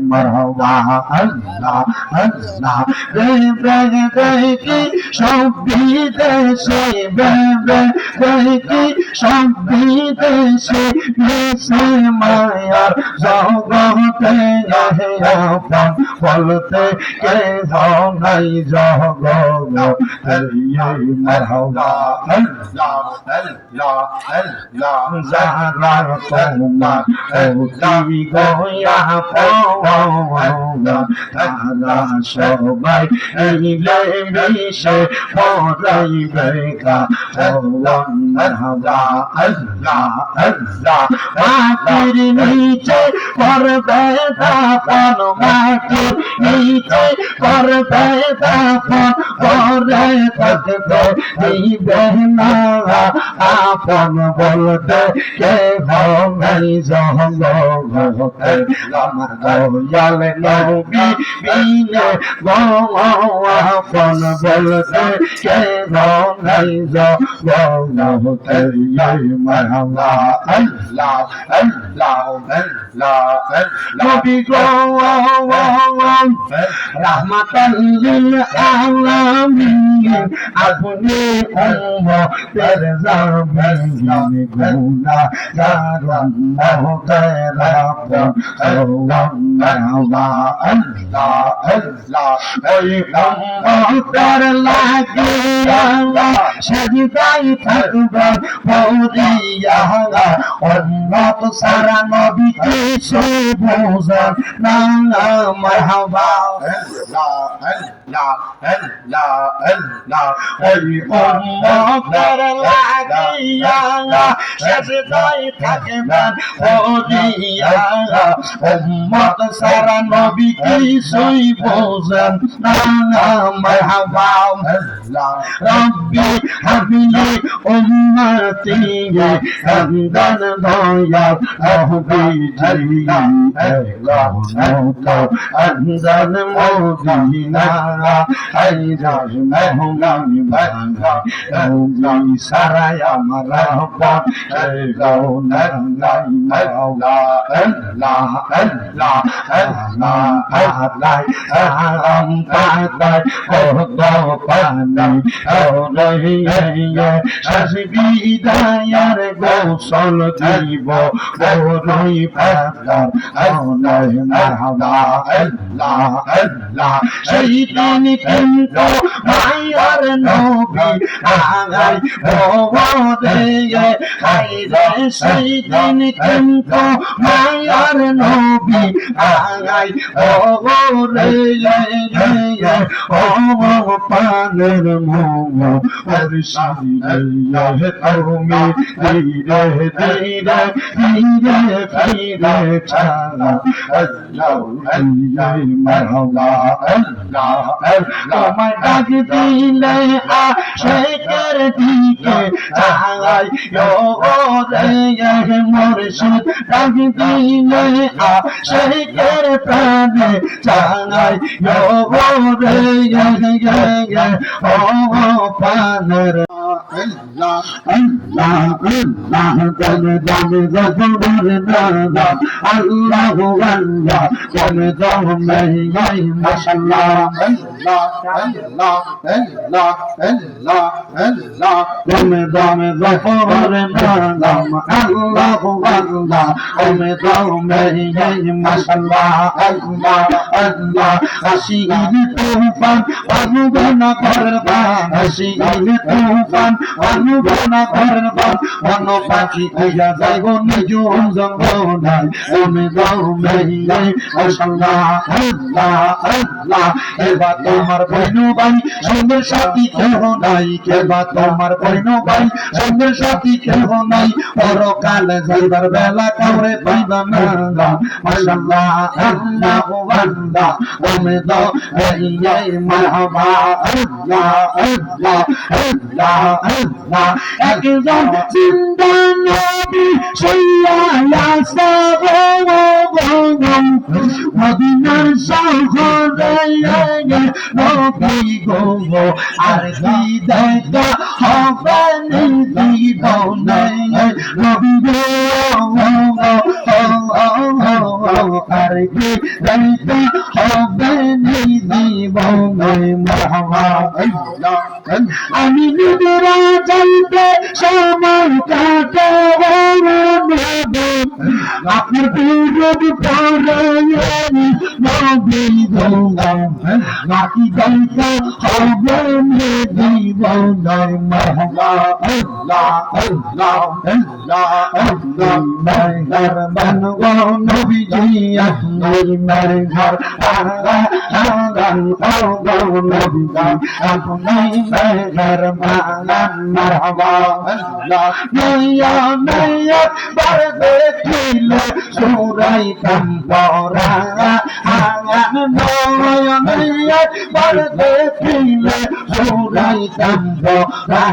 মারহাবা আল্লাহ আল্লাহ দেখি সব বিদেশে দেখি সব বিদেশে মিশে মায়ার জগতে আপন বলতে কে নাই জগতে মারহাবা আল্লাহ আল্লাহ আল্লাহ যারা তোমার ওতি গোয়া পাওয়া তারা সবাই মিলে মিশে পড়াইবে মারহাবা আল্লাহ আল্লাহ মাটির নিচে করবে দাফন মাটির নিচে করবে দাফন করে থাকবে দিবে না আপন বলতে কে নাই জগতে আমার দয়াল নবী বিনে আপন বলতে কে নাই জগতে মারহাবা আল্লাহ আল্লাহ আল্লাহ নবী গো রাহমাতাল লিল আলামিন আপনি উম্মতের জামিন গুনাহগার উম্মতের আপন মারহাবা আল্লাহ আল্লাহ ওই উম্মতের লাগিয়া সাজিদাই থাকবে পৌরিয়া উম্মত সারা নবী কিছু বোঝে না মারহাবা আল্লাহ আল্লাহ আল্লাহ আল্লাহ ওই উম্মতের লাগিয়া সাজিদাই থাকবে পৌরিয়া উম্মত সারা নবী কিছু বোঝে না মারহাবা আল্লাহ রব্বি হাবিলি উম্মতি হামদান দয়া নবীজি আন্দান মদিনা হাইরাজ মোহমান বাংলা নবী সারায় আমার আপন গাও নাই মাওলা আল্লাহ আল্লাহ আল্লাহ আল্লাহ আম পাতায় কত পানি শাসবিদায়ার গোসল দিব বড়ই পাতার মারহাবা আল্লাহ আল্লাহ শহীদান কিন্তু মায়ার নবী আগাই বড়ে হায়রে শহীদান কিন্তু মায়ার নবী আগাই বড়ে ও পানের মোহ মুর্শিদে তুমি ধীরে ধীরে ধীরে ফিরে ছাড়া আল্লাহ আল্লাহ মারহাবা আল্লাহ তোমায় ডাক দিলে আশিকের দিকে চাই ও রে মুর্শিদ ডাক দিলে আশিকের প্রাণে চাই ও রে ও পানের আল্লাহ আল্লাহ আল্লাহ তুমি তুমি গফর না আল্লাহ আল্লাহ তুমি তুমি মাশাআল্লাহ আল্লাহ আল্লাহ আল্লাহ আল্লাহ আল্লাহ তুমি তুমি গফর না আল্লাহ আল্লাহ তুমি তুমি মাশাআল্লাহ আল্লাহ আল্লাহ হাসিন তুফান অনুবনা করবান হাসিন তুফান অনুবনা করবান অন্য পাখি কইয়া যাইব নিজুম জঙ্গনাই তুমি তুমি মাশাআল্লাহ আল্লাহ আল্লাহ এবা তোমার বইনু ভাই সঙ্গের সাথী কেহ নাই কেবা তোমার বইনু ভাই সঙ্গের সাথী কেহ নাই পরকাল যাইবার বেলা কাউরে পাইবা না মাশাআল্লাহ আল্লাহ আল্লাহ তুমি তো এই মারহাবা আল্লাহ আল্লাহ আল্লাহ আল্লাহ একজন জিন্দা নবী সাল্লাল্লাহু মদিনার শহরে নবী গো আর কি দেখা হবে জীবনে নবী গো আর আর কি যাইতে হবে জীবনে মারহাবা আমি নিজেরা যাইতে সময় কাটে আপনার বিরোধ পরে নবী দোয়া নাকি যাইতে হবে জীবনে মারহাবা আল্লাহ আল্লাহ আল্লাহ আল্লাহ মেহরবান গো নবীজি আপনার মেহর আগান গো নবীজি আপনি মেহরবান মারহাবা আল্লাহ নয়া নয়া বার দেখিলে সুরাই কাম্পরা আগান নয়া নয়া বার দেখিলে সুরাই কাম্পরা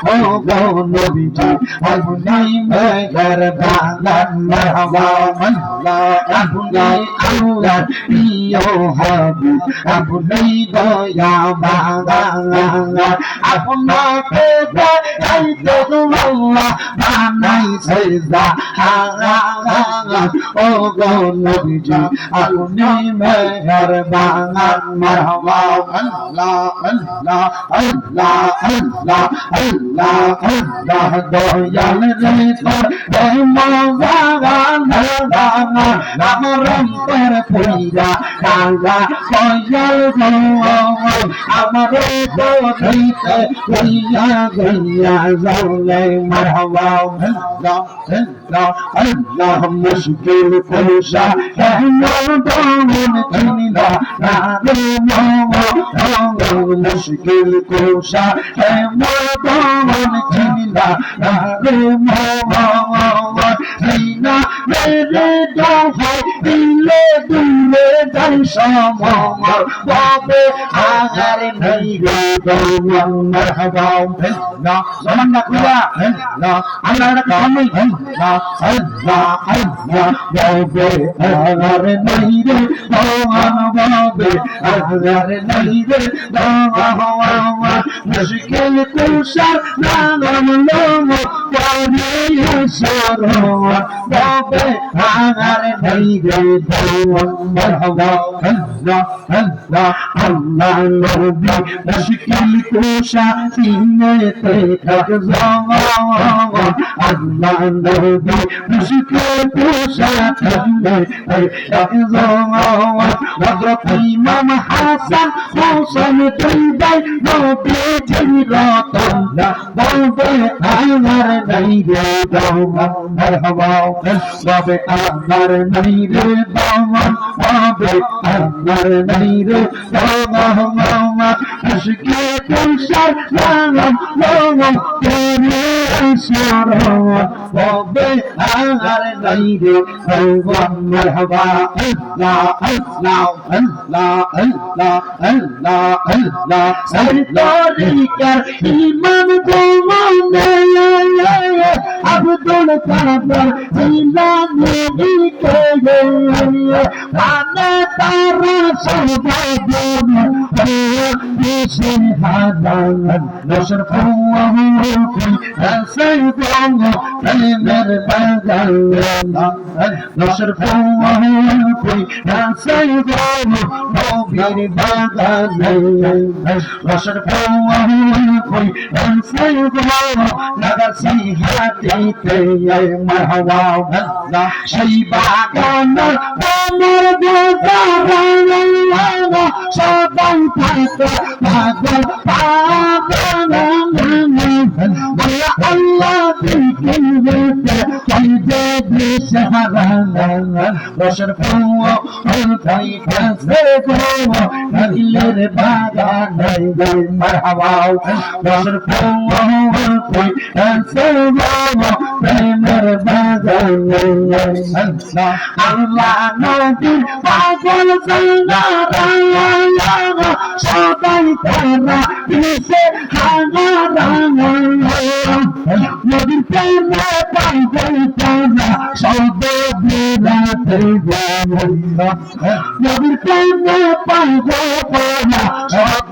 ও গো নবীজি আপনি মেহরবান মারহাবা আল্লাহ আপনি আল্লাহ প্রিয় হাবিব আপনি দয়াবান আপনাকে গাইতে আল্লাহ বানাইছে জাহান ও গো নবীজি আপনি মেহরবান মারহাবা আল্লাহ আল্লাহ আল্লাহ আল্লাহ আল্লাহ আল্লাহ দয়াল রে তোর মজাগান আমার অন্তর পুরা কালা দয়াল গো আমার বধিতে পুরা গইয়া যাওলে মারহাবা আল্লাহ আল্লাহ আল্লাহ মুশকিল কুশা কেমন দমন চিনিনা না রে মুশকিল কুশা কেমন দমন চিনিনা না রে না মেরে দোহাই দিলে দূরে যাই সমর বাবে আগার নেই রে দমন মারহাবা না সমান না কুয়া না আল্লাহর কামই না আল্লাহ আল্লাহ বাবে আগার নেই রে দমন বাবে আগার নেই রে দমন মুশকিল কুশার নাম লোম পারে সরো বাবে আগার নেই রে দমন মারহাবা আল্লাহ আল্লাহ আল্লাহ নবী মুশকিল কুশা সিনেতে থাক জমান আল্লাহ নবী মুশকিল কুশা সিনেতে থাক জমান হযরত ইমাম হাসান হোসেন দুইবার নবী জিরতন বাবে আগার নেই রে দমন মারহাবা বাবে আগার নেই রে দমন বাবে আগার নেই রে দমন মুশকিল কুশার নাম লোম করে সরো বাবে আগার নেই রে দমন মারহাবা আল্লাহ আল্লাহ আল্লাহ আল্লাহ আল্লাহ আল্লাহ সরকার ইমাম গোমনে আব্দুল কাদের জিলানী কে মানে তারা সবাদন দেশে হাদান নশর ফুয়াহু সাইদন প্রেমের বাগান নশর ফুয়াহু সাইদন নবীর বাগান নশর ফুয়াহু সাইদন নগর সিহাতিতে মারহাবা আল্লাহ সেই বাগান আমার গোজারান সবাই থাকে পাগল পাগল আল্লাহ দিকে কইবে বিশহারান বশর ফুয়া তাই কাছে গো নীলের বাগান মারহাবা বশর ফুয়া তাই কাছে গো প্রেমের বাগান আল্লাহ নবী পাগল জানা সবাই তারা দিছে হাজারা নবীর প্রেমে পাগল তারা সব বিরাতে জানা নবীর প্রেমে পাগল তারা সব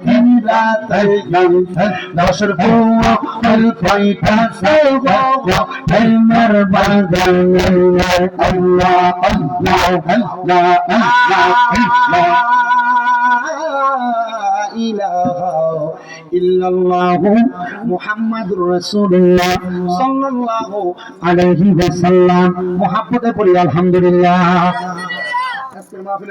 বিরাতে জানা দশর পোয়া হল কয়টা সেবা প্রেমের বাগান আল্লাহ আল্লাহ আল্লাহ আল্লাহ ইল্লাল্লাহু মুহাম্মাদুর রাসূলুল্লাহ সাল্লাল্লাহু আলাইহি ওয়াসাল্লাম। মুহাব্বতে পড়ি আলহামদুলিল্লাহ। আজকের মাহফিলে